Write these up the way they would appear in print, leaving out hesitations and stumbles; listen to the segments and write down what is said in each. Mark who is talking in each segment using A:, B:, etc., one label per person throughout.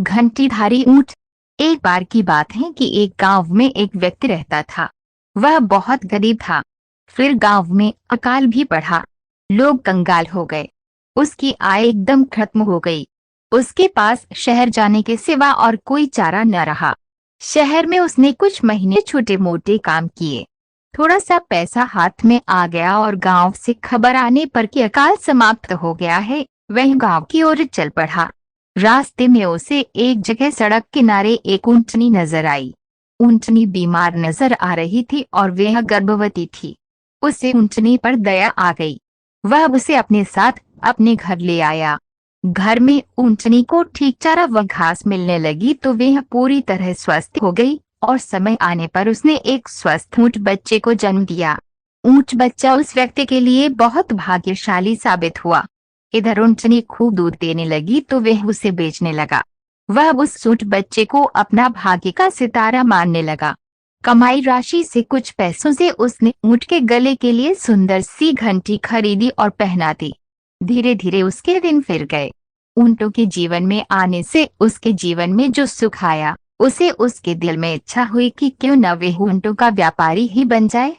A: घंटीधारी ऊंट। एक बार की बात है कि एक गांव में एक व्यक्ति रहता था। वह बहुत गरीब था। फिर गांव में अकाल भी पड़ा। लोग कंगाल हो गए। उसकी आय एकदम खत्म हो गई। उसके पास शहर जाने के सिवा और कोई चारा न रहा। शहर में उसने कुछ महीने छोटे मोटे काम किए। थोड़ा सा पैसा हाथ में आ गया और गांव से खबर आने पर कि अकाल समाप्त हो गया है, वह गांव की ओर चल पड़ा। रास्ते में उसे एक जगह सड़क किनारे एक ऊंटनी नजर आई। ऊंटनी बीमार नजर आ रही थी और वह गर्भवती थी। उसे ऊंटनी पर दया आ गई। वह उसे अपने साथ अपने घर ले आया। घर में ऊंटनी को ठीक चारा व घास मिलने लगी तो वह पूरी तरह स्वस्थ हो गई और समय आने पर उसने एक स्वस्थ ऊंट बच्चे को जन्म दिया। ऊंट बच्चा उस व्यक्ति के लिए बहुत भाग्यशाली साबित हुआ। इधर ऊंटनी खूब दूध देने लगी तो वह उसे बेचने लगा। वह उस ऊंट बच्चे को अपना भाग्य का सितारा मानने लगा। कमाई राशि से कुछ पैसों से उसने ऊंट के गले के लिए सुंदर सी घंटी खरीदी और पहना दी। धीरे धीरे उसके दिन फिर गए। ऊंटों के जीवन में आने से उसके जीवन में जो सुख आया, उसे उसके दिल में इच्छा हुई कि क्यों न वह ऊंटों का व्यापारी ही बन जाए।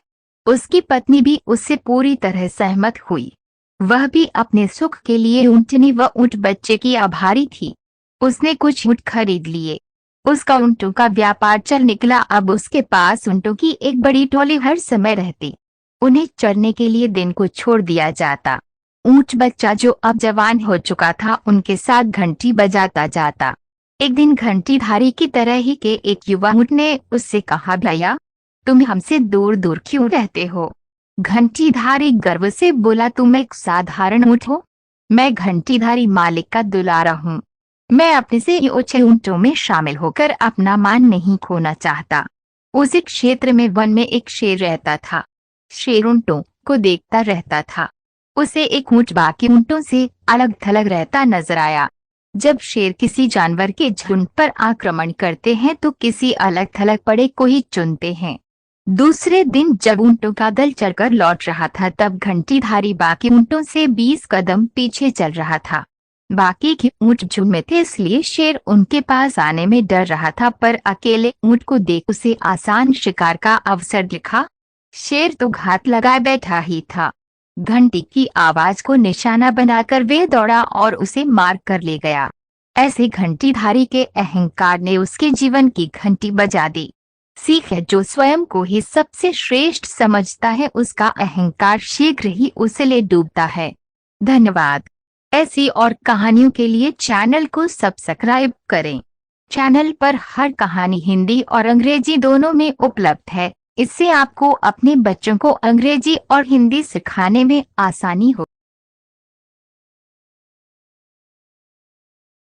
A: उसकी पत्नी भी उससे पूरी तरह सहमत हुई। वह भी अपने सुख के लिए ऊंटनी व ऊंट बच्चे की आभारी थी। उसने कुछ ऊंट खरीद लिए। उसका ऊंटों का व्यापार चल निकला। अब उसके पास ऊंटों की एक बड़ी टोली हर समय रहती। उन्हें चरने के लिए दिन को छोड़ दिया जाता। ऊंट बच्चा जो अब जवान हो चुका था उनके साथ घंटी बजाता जाता। एक दिन घंटीधारी की तरह ही के एक युवा ऊंट ने उससे कहा, भैया तुम हमसे दूर दूर क्यों रहते हो? घंटीधारी गर्व से बोला, तुम एक साधारण ऊंट हो, मैं घंटीधारी मालिक का दुलारा हूँ। मैं अपने से ऊंचे ऊंटों में शामिल होकर अपना मान नहीं खोना चाहता। उसी क्षेत्र में वन में एक शेर रहता था। शेर ऊंटों को देखता रहता था। उसे एक ऊंट बाकी ऊंटों से अलग थलग रहता नजर आया। जब शेर किसी जानवर के झुंड पर आक्रमण करते हैं तो किसी अलग थलग पड़े को ही चुनते हैं। दूसरे दिन जब ऊंटों का दल चलकर लौट रहा था तब घंटीधारी बाकी ऊंटों से 20 कदम पीछे चल रहा था। बाकी के ऊंट झुंड में थे इसलिए शेर उनके पास आने में डर रहा था, पर अकेले ऊंट को देख उसे आसान शिकार का अवसर दिखा। शेर तो घात लगाए बैठा ही था। घंटी की आवाज को निशाना बनाकर वे दौड़ा और उसे मार कर ले गया। ऐसे घंटीधारी के अहंकार ने उसके जीवन की घंटी बजा दी। सीख है, जो स्वयं को ही सबसे श्रेष्ठ समझता है उसका अहंकार शीघ्र ही उसे ले डूबता है। धन्यवाद। ऐसी और कहानियों के लिए चैनल को सब्सक्राइब करें। चैनल पर हर कहानी हिंदी और अंग्रेजी दोनों में उपलब्ध है। इससे आपको अपने बच्चों को अंग्रेजी और हिंदी सिखाने में आसानी हो।